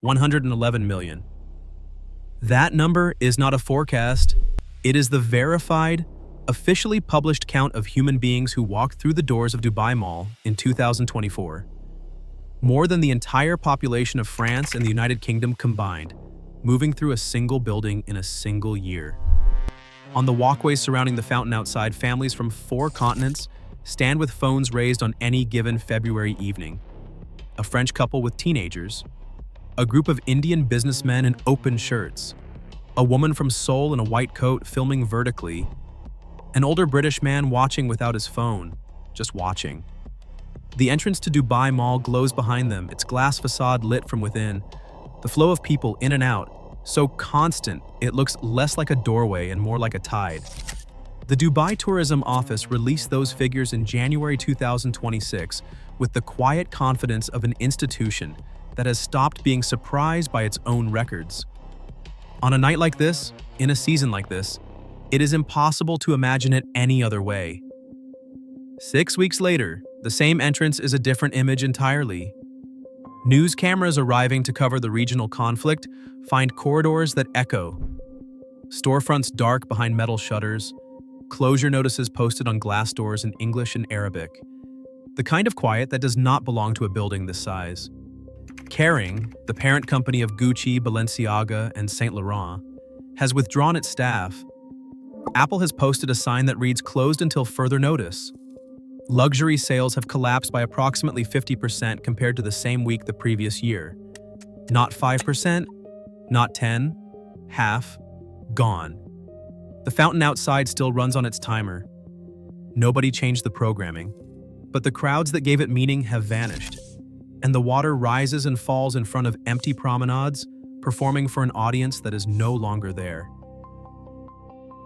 111 million. That number is not a forecast. It is the verified, officially published count of human beings who walked through the doors of Dubai Mall in 2024. More than the entire population of France and the United Kingdom combined, moving through a single building in a single year. On the walkways surrounding the fountain outside, families from 4 continents stand with phones raised on any given February evening. A French couple with teenagers, a group of Indian businessmen in open shirts, a woman from Seoul in a white coat filming vertically, an older British man watching without his phone, just watching. The entrance to Dubai Mall glows behind them, its glass facade lit from within. The flow of people in and out, so constant it looks less like a doorway and more like a tide. The Dubai Tourism Office released those figures in January 2026 with the quiet confidence of an institution that has stopped being surprised by its own records. On a night like this, in a season like this, it is impossible to imagine it any other way. 6 weeks later, the same entrance is a different image entirely. News cameras arriving to cover the regional conflict find corridors that echo, storefronts dark behind metal shutters, closure notices posted on glass doors in English and Arabic. The kind of quiet that does not belong to a building this size. Kering, the parent company of Gucci, Balenciaga, and Saint Laurent, has withdrawn its staff. Apple has posted a sign that reads "Closed until further notice." Luxury sales have collapsed by approximately 50% compared to the same week the previous year. Not 5%, not 10, half, gone. The fountain outside still runs on its timer. Nobody changed the programming, but the crowds that gave it meaning have vanished, and the water rises and falls in front of empty promenades, performing for an audience that is no longer there.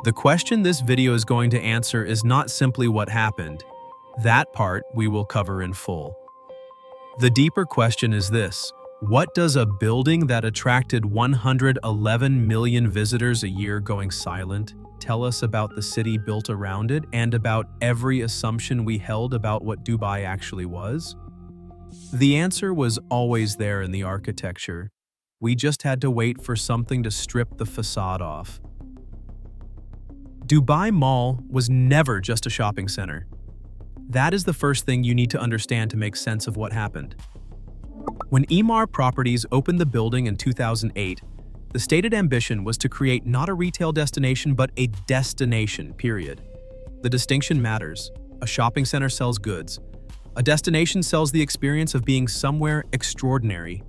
The question this video is going to answer is not simply what happened. That part we will cover in full. The deeper question is this: what does a building that attracted 111 million visitors a year going silent tell us about the city built around it and about every assumption we held about what Dubai actually was? The answer was always there in the architecture. We just had to wait for something to strip the facade off. Dubai Mall was never just a shopping center. That is the first thing you need to understand to make sense of what happened. When Emaar Properties opened the building in 2008, the stated ambition was to create not a retail destination but a destination, period. The distinction matters. A shopping center sells goods. A destination sells the experience of being somewhere extraordinary.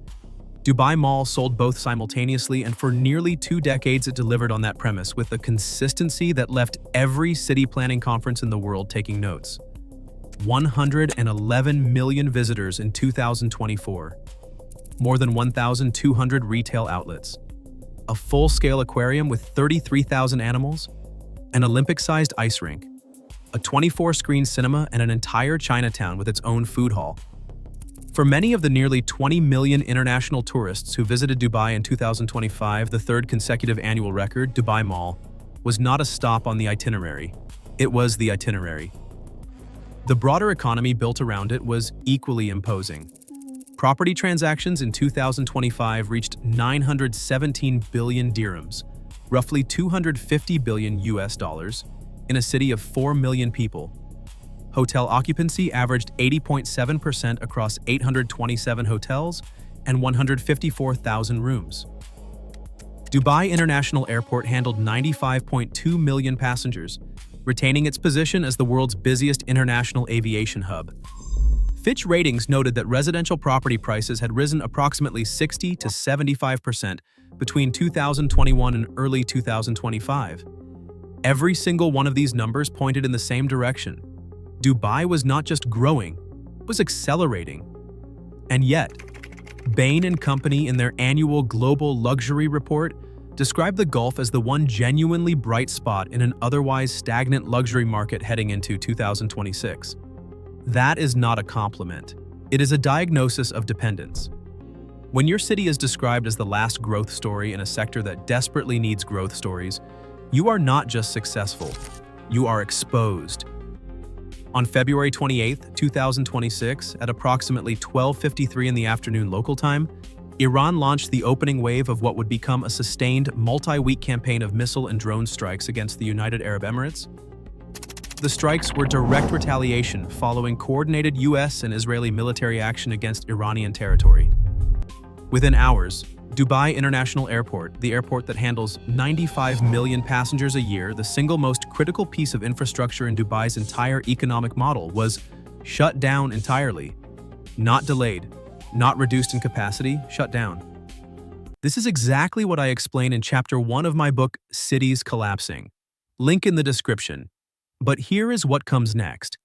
Dubai Mall sold both simultaneously, and for nearly 2 decades it delivered on that premise with a consistency that left every city planning conference in the world taking notes. 111 million visitors in 2024. More than 1,200 retail outlets. A full-scale aquarium with 33,000 animals. An Olympic-sized ice rink. A 24-screen cinema and an entire Chinatown with its own food hall. For many of the nearly 20 million international tourists who visited Dubai in 2025, the 3rd consecutive annual record, Dubai Mall, was not a stop on the itinerary. It was the itinerary. The broader economy built around it was equally imposing. Property transactions in 2025 reached 917 billion dirhams, roughly 250 billion US dollars, in a city of 4 million people. Hotel occupancy averaged 80.7% across 827 hotels and 154,000 rooms. Dubai International Airport handled 95.2 million passengers, retaining its position as the world's busiest international aviation hub. Fitch Ratings noted that residential property prices had risen approximately 60 to 75% between 2021 and early 2025. Every single one of these numbers pointed in the same direction. Dubai was not just growing, it was accelerating. And yet, Bain & Company in their annual Global Luxury Report described the Gulf as the one genuinely bright spot in an otherwise stagnant luxury market heading into 2026. That is not a compliment. It is a diagnosis of dependence. When your city is described as the last growth story in a sector that desperately needs growth stories, you are not just successful, you are exposed. On February 28, 2026, at approximately 12:53 in the afternoon local time, Iran launched the opening wave of what would become a sustained multi-week campaign of missile and drone strikes against the United Arab Emirates. The strikes were direct retaliation following coordinated US and Israeli military action against Iranian territory. Within hours, Dubai International Airport, the airport that handles 95 million passengers a year, the single most critical piece of infrastructure in Dubai's entire economic model, was shut down entirely. Not delayed, not reduced in capacity, shut down. This is exactly what I explain in Chapter 1 of my book, Cities Collapsing. Link in the description. But here is what comes next,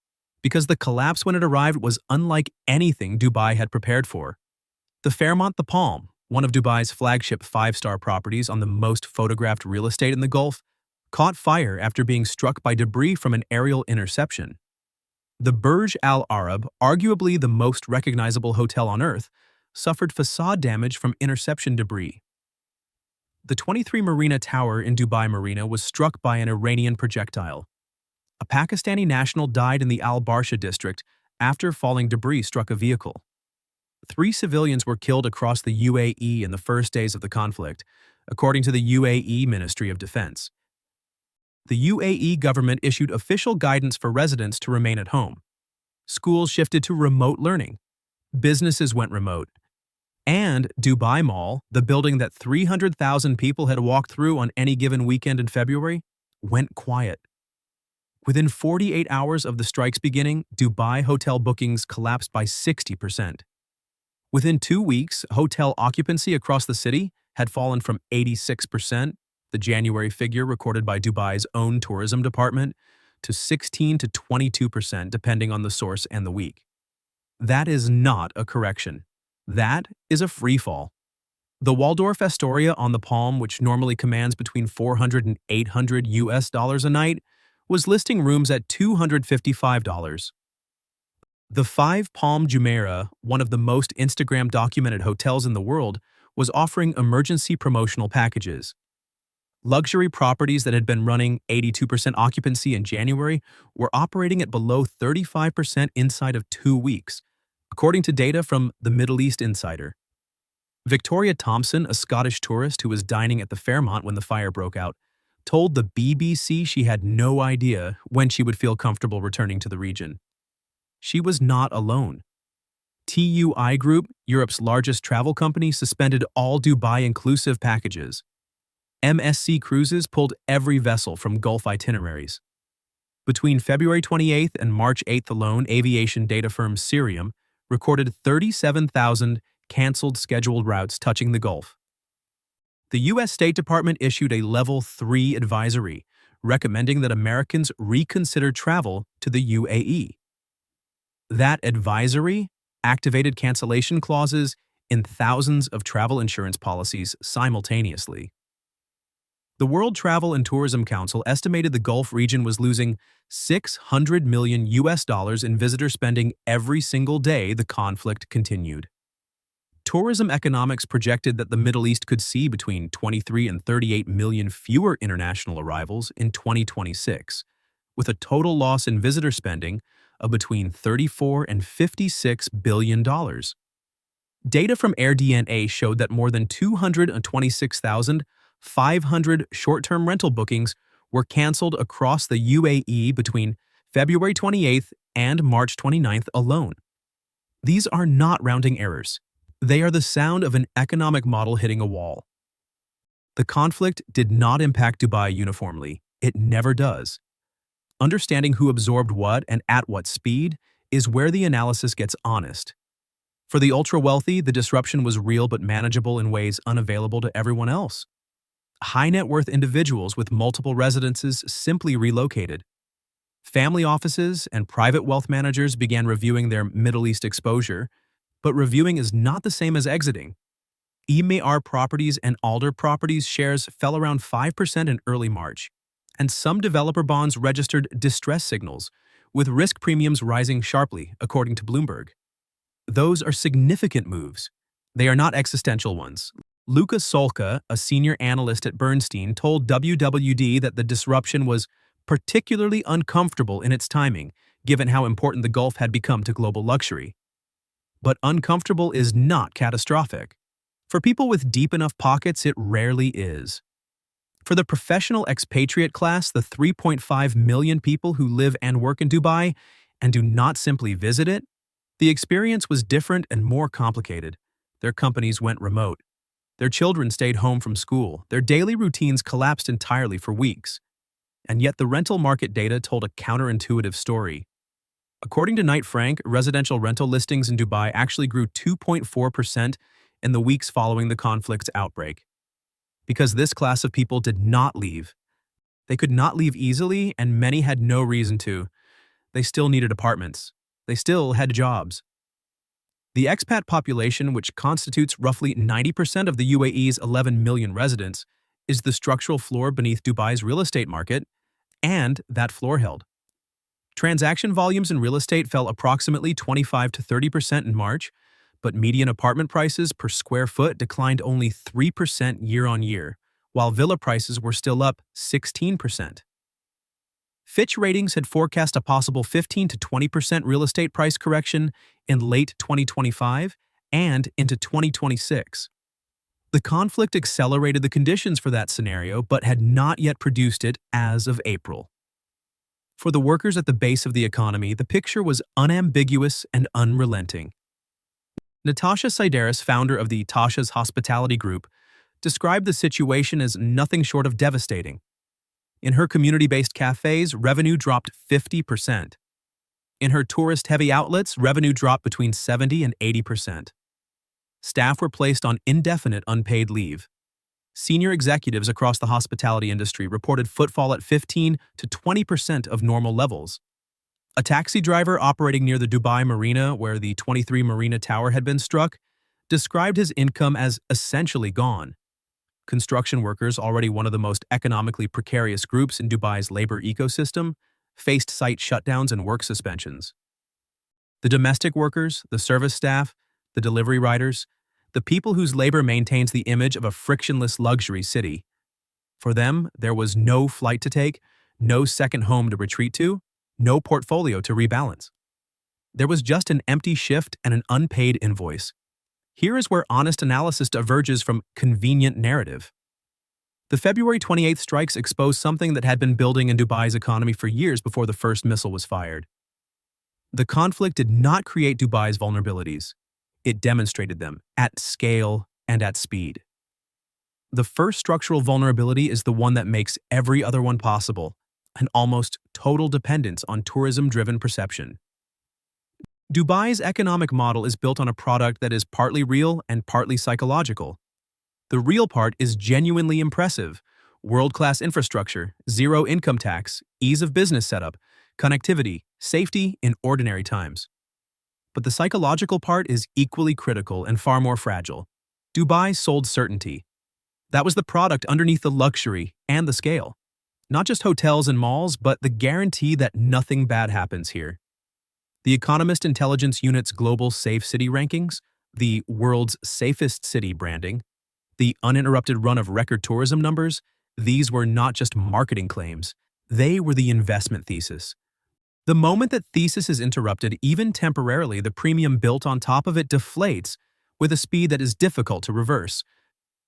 because the collapse when it arrived was unlike anything Dubai had prepared for. The Fairmont The Palm, one of Dubai's flagship five-star properties on the most photographed real estate in the Gulf, caught fire after being struck by debris from an aerial interception. The Burj Al Arab, arguably the most recognizable hotel on Earth, suffered facade damage from interception debris. The 23 Marina Tower in Dubai Marina was struck by an Iranian projectile. A Pakistani national died in the Al Barsha district after falling debris struck a vehicle. 3 civilians were killed across the UAE in the first days of the conflict, according to the UAE Ministry of Defense. The UAE government issued official guidance for residents to remain at home. Schools shifted to remote learning. Businesses went remote. And Dubai Mall, the building that 300,000 people had walked through on any given weekend in February, went quiet. Within 48 hours of the strikes beginning, Dubai hotel bookings collapsed by 60%. Within 2 weeks, hotel occupancy across the city had fallen from 86%, the January figure recorded by Dubai's own tourism department, to 16 to 22% depending on the source and the week. That is not a correction. That is a freefall. The Waldorf Astoria on the Palm, which normally commands between $400 and $800 a night, was listing rooms at $255. The 5 Palm Jumeirah, one of the most Instagram-documented hotels in the world, was offering emergency promotional packages. Luxury properties that had been running 82% occupancy in January were operating at below 35% inside of 2 weeks, according to data from the Middle East Insider. Victoria Thompson, a Scottish tourist who was dining at the Fairmont when the fire broke out, told the BBC she had no idea when she would feel comfortable returning to the region. She was not alone. TUI Group, Europe's largest travel company, suspended all Dubai-inclusive packages. MSC Cruises pulled every vessel from Gulf itineraries. Between February 28th and March 8th alone, aviation data firm Cirium recorded 37,000 canceled scheduled routes touching the Gulf. The U.S. State Department issued a Level 3 advisory recommending that Americans reconsider travel to the UAE. That advisory activated cancellation clauses in thousands of travel insurance policies simultaneously. The World Travel and Tourism Council estimated the Gulf region was losing $600 million in visitor spending every single day the conflict continued. Tourism Economics projected that the Middle East could see between 23 and 38 million fewer international arrivals in 2026, with a total loss in visitor spending of between $34 and $56 billion. Data from AirDNA showed that more than 226,500 short-term rental bookings were canceled across the UAE between February 28th and March 29th alone. These are not rounding errors. They are the sound of an economic model hitting a wall. The conflict did not impact Dubai uniformly. It never does. Understanding who absorbed what and at what speed is where the analysis gets honest. For the ultra-wealthy, the disruption was real but manageable in ways unavailable to everyone else. High-net-worth individuals with multiple residences simply relocated. Family offices and private wealth managers began reviewing their Middle East exposure, but reviewing is not the same as exiting. Emaar Properties and Alder Properties shares fell around 5% in early March, and some developer bonds registered distress signals, with risk premiums rising sharply, according to Bloomberg. Those are significant moves. They are not existential ones. Luca Solca, a senior analyst at Bernstein, told WWD that the disruption was particularly uncomfortable in its timing, given how important the Gulf had become to global luxury. But uncomfortable is not catastrophic. For people with deep enough pockets, it rarely is. For the professional expatriate class, the 3.5 million people who live and work in Dubai and do not simply visit it, the experience was different and more complicated. Their companies went remote. Their children stayed home from school. Their daily routines collapsed entirely for weeks. And yet the rental market data told a counterintuitive story. According to Knight Frank, residential rental listings in Dubai actually grew 2.4% in the weeks following the conflict's outbreak. Because this class of people did not leave. They could not leave easily, and many had no reason to. They still needed apartments. They still had jobs. The expat population, which constitutes roughly 90% of the UAE's 11 million residents, is the structural floor beneath Dubai's real estate market, and that floor held. Transaction volumes in real estate fell approximately 25 to 30% in March, but median apartment prices per square foot declined only 3% year-on-year, while villa prices were still up 16%. Fitch Ratings had forecast a possible 15 to 20% real estate price correction in late 2025 and into 2026. The conflict accelerated the conditions for that scenario, but had not yet produced it as of April. For the workers at the base of the economy, the picture was unambiguous and unrelenting. Natasha Sideris, founder of the Tasha's Hospitality Group, described the situation as nothing short of devastating. In her community-based cafes, revenue dropped 50%. In her tourist-heavy outlets, revenue dropped between 70 and 80%. Staff were placed on indefinite unpaid leave. Senior executives across the hospitality industry reported footfall at 15 to 20% of normal levels. A taxi driver operating near the Dubai Marina, where the 23 Marina Tower had been struck, described his income as essentially gone. Construction workers, already one of the most economically precarious groups in Dubai's labor ecosystem, faced site shutdowns and work suspensions. The domestic workers, the service staff, the delivery riders, the people whose labor maintains the image of a frictionless luxury city. For them, there was no flight to take, no second home to retreat to, no portfolio to rebalance. There was just an empty shift and an unpaid invoice. Here is where honest analysis diverges from convenient narrative. The February 28th strikes exposed something that had been building in Dubai's economy for years before the first missile was fired. The conflict did not create Dubai's vulnerabilities. It demonstrated them, at scale and at speed. The first structural vulnerability is the one that makes every other one possible, an almost total dependence on tourism-driven perception. Dubai's economic model is built on a product that is partly real and partly psychological. The real part is genuinely impressive: world-class infrastructure, zero income tax, ease of business setup, connectivity, safety in ordinary times. But the psychological part is equally critical and far more fragile. Dubai sold certainty. That was the product underneath the luxury and the scale. Not just hotels and malls, but the guarantee that nothing bad happens here. The Economist Intelligence Unit's Global Safe City Rankings, the world's safest city branding, the uninterrupted run of record tourism numbers, these were not just marketing claims. They were the investment thesis. The moment that thesis is interrupted, even temporarily, the premium built on top of it deflates with a speed that is difficult to reverse.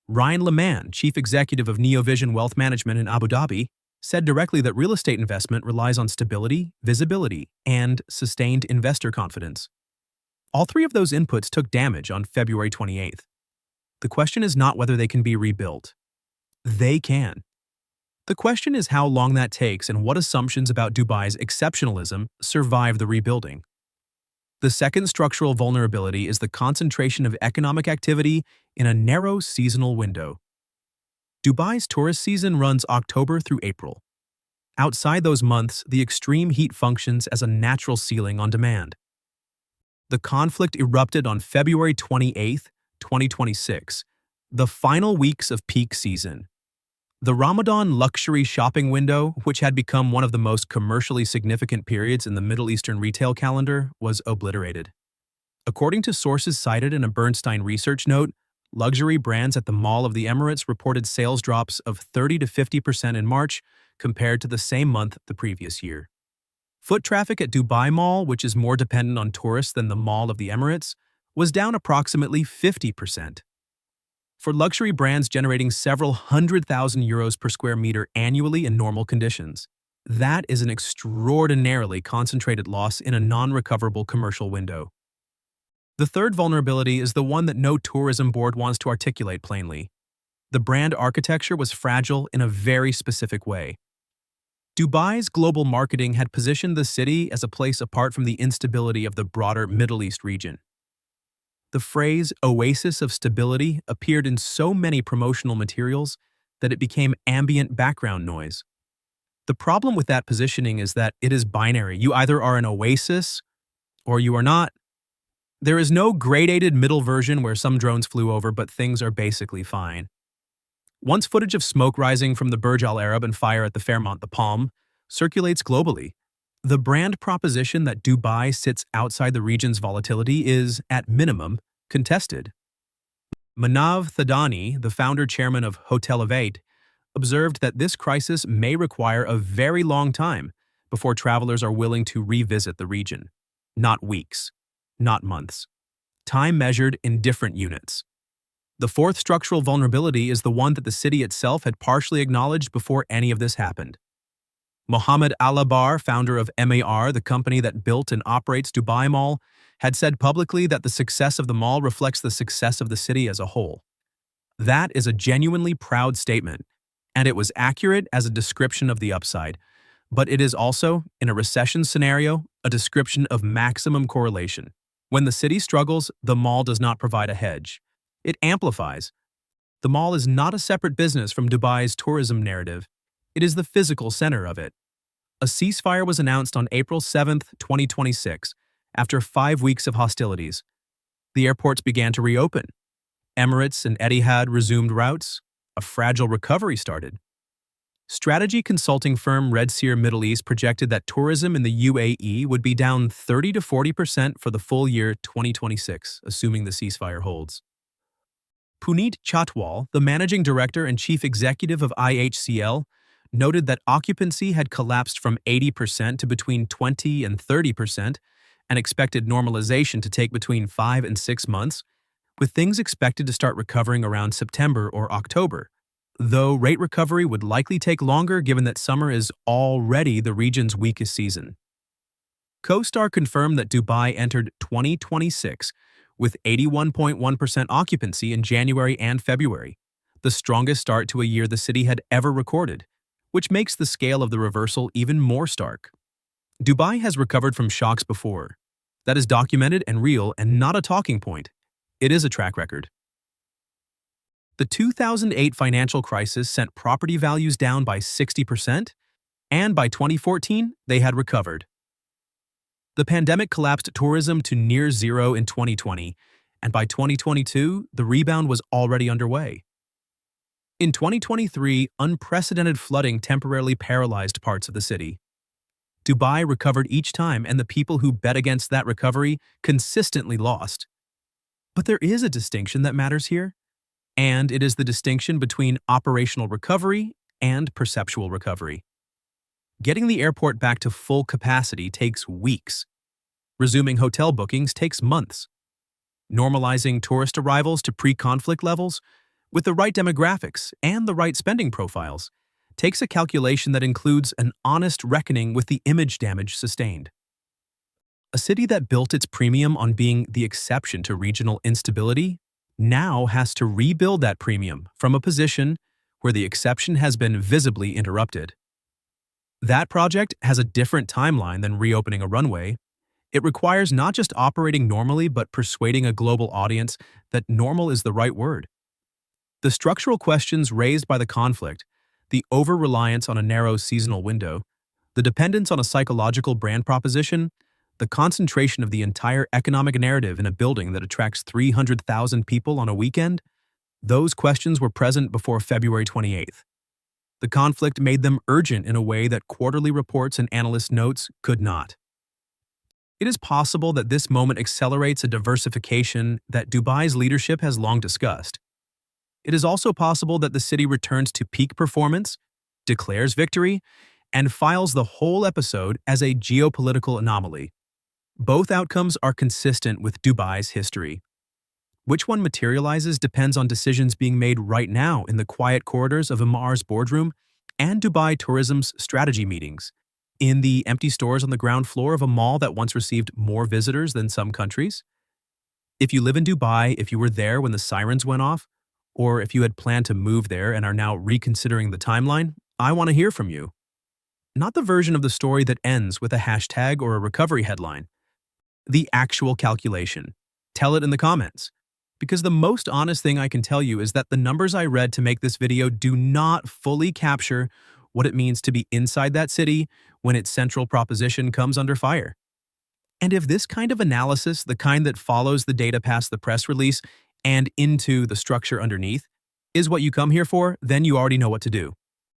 Ryan Leman, chief executive of Neovision Wealth Management in Abu Dhabi, said directly that real estate investment relies on stability, visibility, and sustained investor confidence. All three of those inputs took damage on February 28th. The question is not whether they can be rebuilt. They can. The question is how long that takes and what assumptions about Dubai's exceptionalism survive the rebuilding. The second structural vulnerability is the concentration of economic activity in a narrow seasonal window. Dubai's tourist season runs October through April. Outside those months, the extreme heat functions as a natural ceiling on demand. The conflict erupted on February 28, 2026, the final weeks of peak season. The Ramadan luxury shopping window, which had become one of the most commercially significant periods in the Middle Eastern retail calendar, was obliterated. According to sources cited in a Bernstein research note, luxury brands at the Mall of the Emirates reported sales drops of 30 to 50% in March compared to the same month the previous year. Foot traffic at Dubai Mall, which is more dependent on tourists than the Mall of the Emirates, was down approximately 50%. for luxury brands generating several €100,000 per square meter annually in normal conditions. That is an extraordinarily concentrated loss in a non-recoverable commercial window. The third vulnerability is the one that no tourism board wants to articulate plainly. The brand architecture was fragile in a very specific way. Dubai's global marketing had positioned the city as a place apart from the instability of the broader Middle East region. The phrase "oasis of stability" appeared in so many promotional materials that it became ambient background noise. The problem with that positioning is that it is binary. You either are an oasis or you are not. There is no gradated middle version where some drones flew over, but things are basically fine. Once footage of smoke rising from the Burj Al Arab and fire at the Fairmont the Palm circulates globally, the brand proposition that Dubai sits outside the region's volatility is, at minimum, contested. Manav Thadani, the founder-chairman of Hotel of Eight, observed that this crisis may require a very long time before travelers are willing to revisit the region. Not weeks, not months. Time measured in different units. The fourth structural vulnerability is the one that the city itself had partially acknowledged before any of this happened. Mohammed Alabar, founder of MAR, the company that built and operates Dubai Mall, had said publicly that the success of the mall reflects the success of the city as a whole. That is a genuinely proud statement, and it was accurate as a description of the upside, but it is also, in a recession scenario, a description of maximum correlation. When the city struggles, the mall does not provide a hedge. It amplifies. The mall is not a separate business from Dubai's tourism narrative. It is the physical center of it. A ceasefire was announced on April 7, 2026, after 5 weeks of hostilities. The airports began to reopen. Emirates and Etihad resumed routes. A fragile recovery started. Strategy consulting firm Red Seer Middle East projected that tourism in the UAE would be down 30 to 40% for the full year 2026, assuming the ceasefire holds. Puneet Chatwal, the managing director and chief executive of IHCL, noted that occupancy had collapsed from 80% to between 20 and 30% and expected normalization to take between 5 and 6 months, with things expected to start recovering around September or October, though rate recovery would likely take longer given that summer is already the region's weakest season. CoStar confirmed that Dubai entered 2026 with 81.1% occupancy in January and February, the strongest start to a year the city had ever recorded, which makes the scale of the reversal even more stark. Dubai has recovered from shocks before. That is documented and real and not a talking point. It is a track record. The 2008 financial crisis sent property values down by 60%, and by 2014, they had recovered. The pandemic collapsed tourism to near zero in 2020, and by 2022, the rebound was already underway. In 2023, unprecedented flooding temporarily paralyzed parts of the city. Dubai recovered each time, and the people who bet against that recovery consistently lost. But there is a distinction that matters here, and it is the distinction between operational recovery and perceptual recovery. Getting the airport back to full capacity takes weeks. Resuming hotel bookings takes months. Normalizing tourist arrivals to pre-conflict levels, with the right demographics and the right spending profiles, takes a calculation that includes an honest reckoning with the image damage sustained. A city that built its premium on being the exception to regional instability now has to rebuild that premium from a position where the exception has been visibly interrupted. That project has a different timeline than reopening a runway. It requires not just operating normally, but persuading a global audience that normal is the right word. The structural questions raised by the conflict, the over-reliance on a narrow seasonal window, the dependence on a psychological brand proposition, the concentration of the entire economic narrative in a building that attracts 300,000 people on a weekend, those questions were present before February 28th. The conflict made them urgent in a way that quarterly reports and analyst notes could not. It is possible that this moment accelerates a diversification that Dubai's leadership has long discussed. It is also possible that the city returns to peak performance, declares victory, and files the whole episode as a geopolitical anomaly. Both outcomes are consistent with Dubai's history. Which one materializes depends on decisions being made right now in the quiet corridors of Emar's boardroom and Dubai Tourism's strategy meetings, in the empty stores on the ground floor of a mall that once received more visitors than some countries. If you live in Dubai, if you were there when the sirens went off, or if you had planned to move there and are now reconsidering the timeline, I want to hear from you. Not the version of the story that ends with a hashtag or a recovery headline. The actual calculation. Tell it in the comments. Because the most honest thing I can tell you is that the numbers I read to make this video do not fully capture what it means to be inside that city when its central proposition comes under fire. And if this kind of analysis, the kind that follows the data past the press release and into the structure underneath, is what you come here for, then you already know what to do.